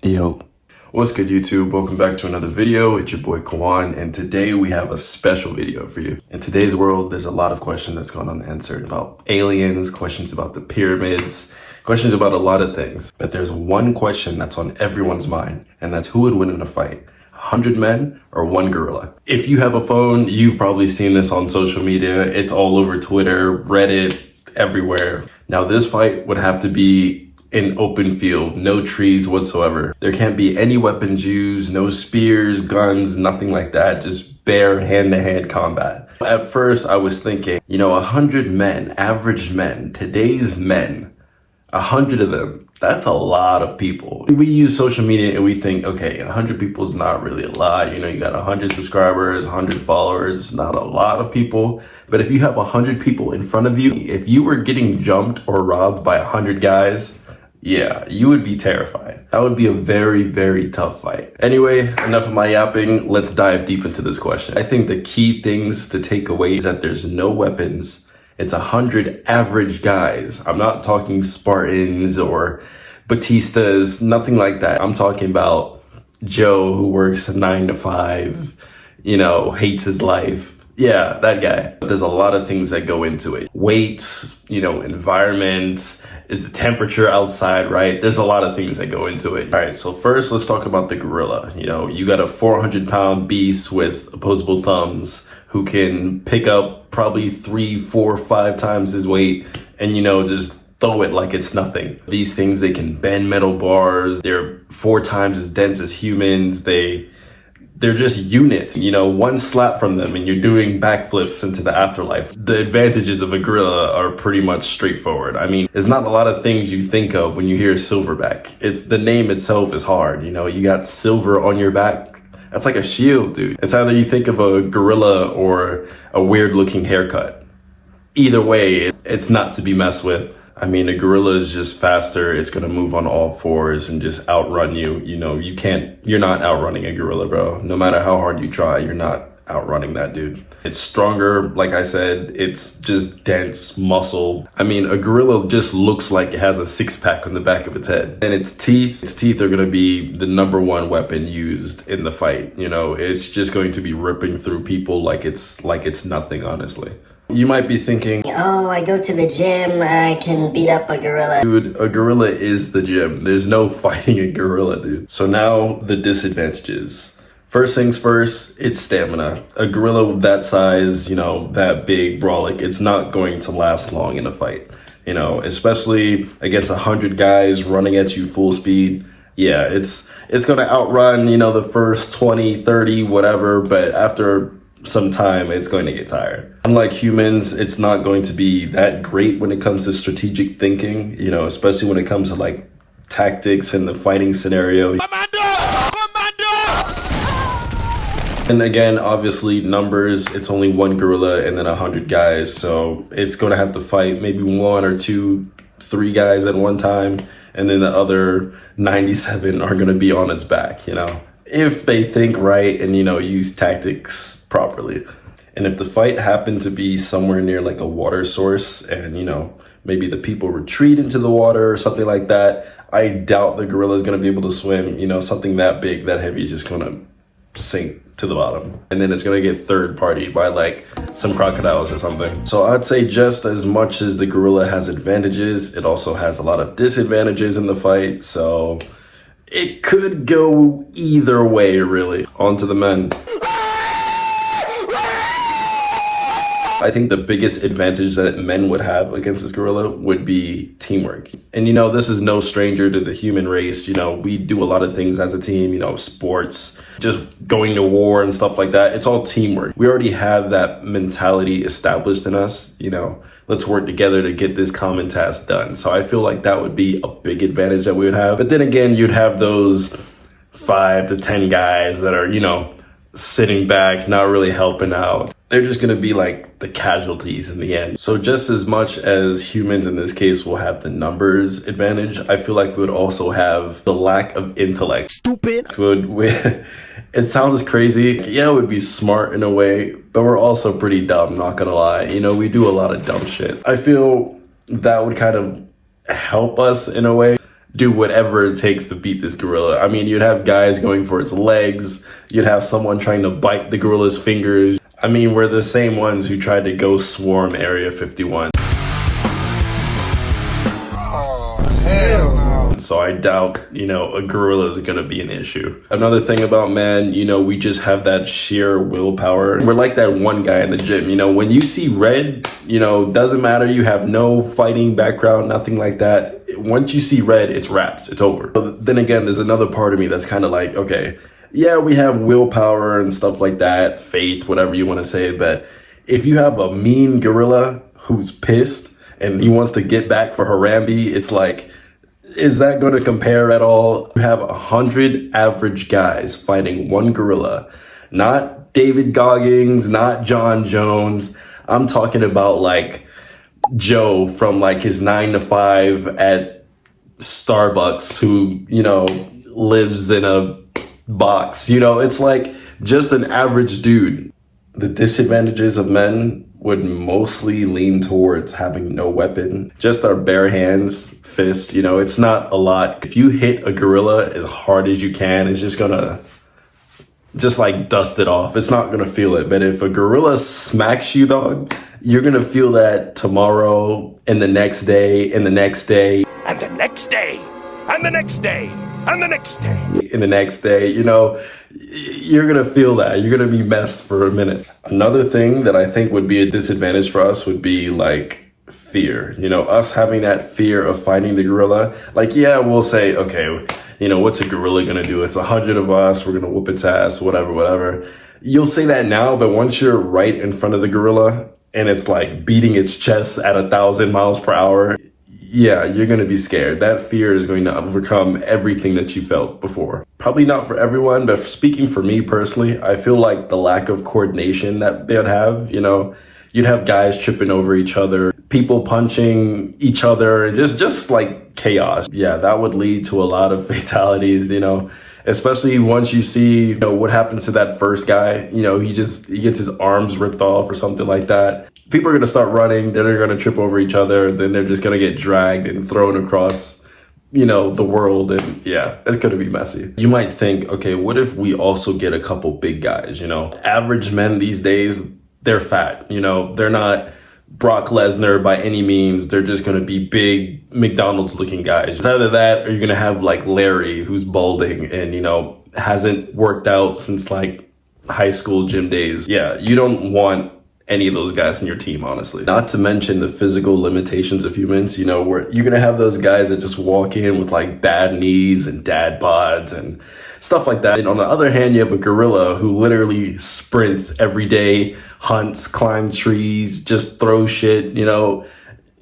Yo. What's good, YouTube? Welcome back to another video. It's your boy Kawan, and today we have a special video for you. In today's world, there's a lot of questions that's gone unanswered about aliens, questions about the pyramids, questions about a lot of things. But there's one question that's on everyone's mind, and that's who would win in a fight, 100 men or one gorilla? If you have a phone, you've probably seen this on social media. It's all over Twitter, Reddit, everywhere. Now, this fight would have to be in open field, no trees whatsoever. There can't be any weapons used, no spears, guns, nothing like that, just bare hand-to-hand combat. At first, I was thinking, 100 men, average men, today's men, 100 of them, that's a lot of people. We use social media and we think, okay, 100 people is not really a lot. You got 100 subscribers, 100 followers, it's not a lot of people. But if you have 100 people in front of you, if you were getting jumped or robbed by 100 guys, yeah, you would be terrified. That would be a very, very tough fight. Anyway, enough of my yapping. Let's dive deep into this question. I think the key things to take away is that there's no weapons. It's 100 average guys. I'm not talking Spartans or Batistas, nothing like that. I'm talking about Joe who works 9 to 5, hates his life. Yeah, that guy. There's a lot of things that go into it. Weights, environment, is the temperature outside, right? There's a lot of things that go into it. All right, so first let's talk about the gorilla. You got a 400-pound beast with opposable thumbs who can pick up probably 3, 4, 5 times his weight and, just throw it like it's nothing. These things, they can bend metal bars. They're 4 times as dense as humans. They're just units. One slap from them and you're doing backflips into the afterlife. The advantages of a gorilla are pretty much straightforward. There's not a lot of things you think of when you hear silverback. It's the name itself is hard. You got silver on your back. That's like a shield, dude. It's either you think of a gorilla or a weird looking haircut. Either way, it's not to be messed with. A gorilla is just faster. It's going to move on all fours and just outrun you. You're not outrunning a gorilla, bro. No matter how hard you try, you're not outrunning that dude. It's stronger. Like I said, it's just dense muscle. A gorilla just looks like it has a 6-pack on the back of its head. And its teeth are going to be the #1 weapon used in the fight. It's just going to be ripping through people like it's nothing, honestly. You might be thinking, oh, I go to the gym, I can beat up a gorilla. Dude, a gorilla is the gym. There's no fighting a gorilla, dude. So now the disadvantages. First things first, it's stamina. A gorilla that size, that big, brolic, it's not going to last long in a fight. Especially against 100 guys running at you full speed. Yeah, it's going to outrun, the first 20, 30, whatever, but after some time, it's going to get tired. Unlike humans, it's not going to be that great when it comes to strategic thinking, especially when it comes to like tactics in the fighting scenario. And again, obviously numbers, it's only one gorilla and then 100 guys. So it's going to have to fight maybe 1 or 2, 3 guys at one time. And then the other 97 are going to be on its back, if they think right and, use tactics properly. And if the fight happened to be somewhere near like a water source and, maybe the people retreat into the water or something like that, I doubt the gorilla is going to be able to swim. Something that big, that heavy is just going to sink to the bottom. And then it's going to get third partied by like some crocodiles or something. So I'd say just as much as the gorilla has advantages, it also has a lot of disadvantages in the fight. So it could go either way, really. On to the men. I think the biggest advantage that men would have against this gorilla would be teamwork. And this is no stranger to the human race. We do a lot of things as a team, sports, just going to war and stuff like that. It's all teamwork. We already have that mentality established in us, let's work together to get this common task done. So I feel like that would be a big advantage that we would have. But then again, you'd have those 5 to 10 guys that are, sitting back, not really helping out. They're just going to be like the casualties in the end. So just as much as humans in this case will have the numbers advantage, I feel like we would also have the lack of intellect. Stupid. It sounds crazy. Yeah, it would be smart in a way, but we're also pretty dumb, not gonna lie. We do a lot of dumb shit. I feel that would kind of help us in a way. do whatever it takes to beat this gorilla. I mean, you'd have guys going for its legs. You'd have someone trying to bite the gorilla's fingers. I mean, we're the same ones who tried to go swarm Area 51. So I doubt, a gorilla is going to be an issue. Another thing about man, we just have that sheer willpower. We're like that one guy in the gym, when you see red, doesn't matter. You have no fighting background, nothing like that. Once you see red, it's wraps, it's over. But then again, there's another part of me that's kind of like, okay, yeah, we have willpower and stuff like that, faith, whatever you want to say. But if you have a mean gorilla who's pissed and he wants to get back for Harambe, it's like, is that going to compare at all? You have 100 average guys fighting one gorilla, not David Goggins, not John Jones. I'm talking about like Joe from like his 9 to 5 at Starbucks who, lives in a box. It's like just an average dude. The disadvantages of men would mostly lean towards having no weapon, just our bare hands, fist. It's not a lot. If you hit a gorilla as hard as you can, it's just gonna just like dust it off. It's not gonna feel it. But if a gorilla smacks you, dog, you're gonna feel that tomorrow and the next day and the next day and the next day and the next day and the next day and the next day. You're gonna feel that. You're gonna be messed for a minute. Another thing that I think would be a disadvantage for us would be like fear. Us having that fear of fighting the gorilla. Like, yeah, we'll say, okay, what's a gorilla gonna do? It's 100 of us. We're gonna whoop its ass, whatever. You'll say that now, but once you're right in front of the gorilla and it's like beating its chest at 1,000 miles per hour, yeah, you're going to be scared. That fear is going to overcome everything that you felt before. Probably not for everyone, but speaking for me personally, I feel like the lack of coordination that they'd have, you'd have guys tripping over each other, people punching each other, just like chaos. Yeah, that would lead to a lot of fatalities, especially once you see, what happens to that first guy. He gets his arms ripped off or something like that. People are going to start running, then they're going to trip over each other, then they're just going to get dragged and thrown across, the world. And yeah, it's going to be messy. You might think, okay, what if we also get a couple big guys? Average men these days, they're fat, they're not Brock Lesnar by any means. They're just going to be big McDonald's looking guys. It's either that or you're going to have like Larry who's balding and, hasn't worked out since like high school gym days. Yeah, you don't want any of those guys in your team, honestly. Not to mention the physical limitations of humans, where you're gonna have those guys that just walk in with like bad knees and dad bods and stuff like that. And on the other hand, you have a gorilla who literally sprints every day, hunts, climbs trees, just throws shit,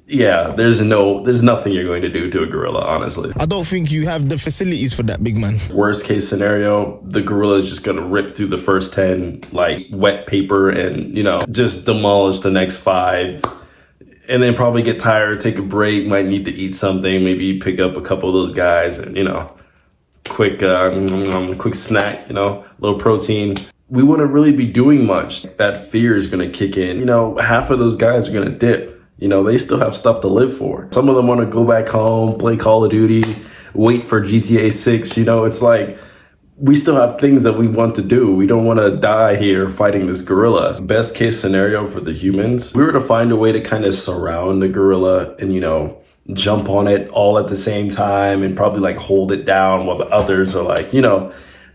Yeah, there's nothing you're going to do to a gorilla, honestly. I don't think you have the facilities for that, big man. Worst case scenario, the gorilla is just going to rip through the first 10 like wet paper and, just demolish the next 5. And then probably get tired, take a break, might need to eat something, maybe pick up a couple of those guys and, quick snack, little protein. We wouldn't really be doing much. That fear is going to kick in. Half of those guys are going to dip. They still have stuff to live for. Some of them want to go back home, play Call of Duty, wait for GTA 6. It's like we still have things that we want to do. We don't want to die here fighting this gorilla. Best case scenario for the humans, we were to find a way to kind of surround the gorilla and, jump on it all at the same time and probably like hold it down while the others are like,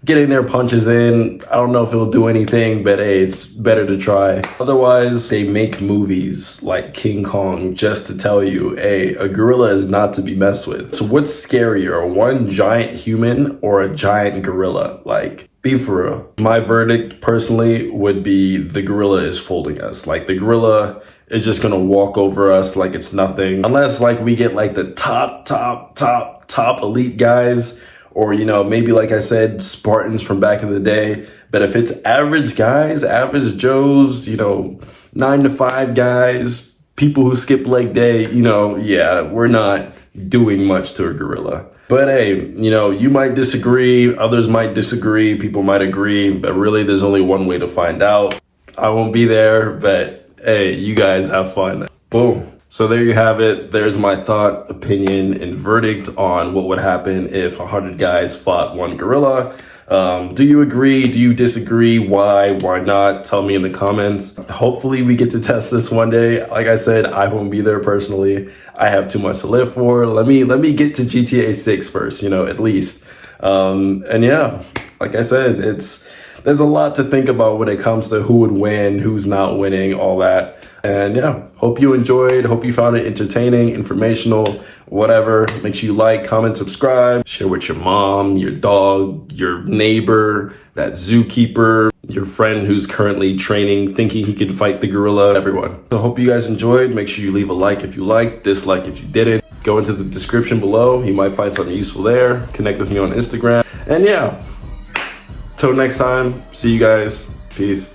getting their punches in. I don't know if it'll do anything, but hey, it's better to try. Otherwise, they make movies like King Kong just to tell you, hey, a gorilla is not to be messed with. So what's scarier, one giant human or a giant gorilla? Like, be for real. My verdict personally would be the gorilla is folding us. Like the gorilla is just gonna walk over us like it's nothing. Unless like we get like the top elite guys, or, maybe like I said, Spartans from back in the day. But if it's average guys, average Joes, 9 to 5 guys, people who skip leg day, yeah, we're not doing much to a gorilla. But hey, you might disagree, others might disagree, people might agree, but really there's only one way to find out. I won't be there, but hey, you guys have fun. Boom. So there you have it. There's my thought, opinion, and verdict on what would happen if 100 guys fought one gorilla. Do you agree? Do you disagree? Why? Why not? Tell me in the comments. Hopefully we get to test this one day. Like I said, I won't be there personally. I have too much to live for. Let me get to GTA 6 first, at least. And yeah, like I said, there's a lot to think about when it comes to who would win, who's not winning, all that. And yeah, hope you enjoyed. Hope you found it entertaining, informational, whatever. Make sure you like, comment, subscribe, share with your mom, your dog, your neighbor, that zookeeper, your friend who's currently training, thinking he could fight the gorilla, everyone. So hope you guys enjoyed. Make sure you leave a like if you liked, dislike if you didn't. Go into the description below. You might find something useful there. Connect with me on Instagram. And yeah, till next time, see you guys. Peace.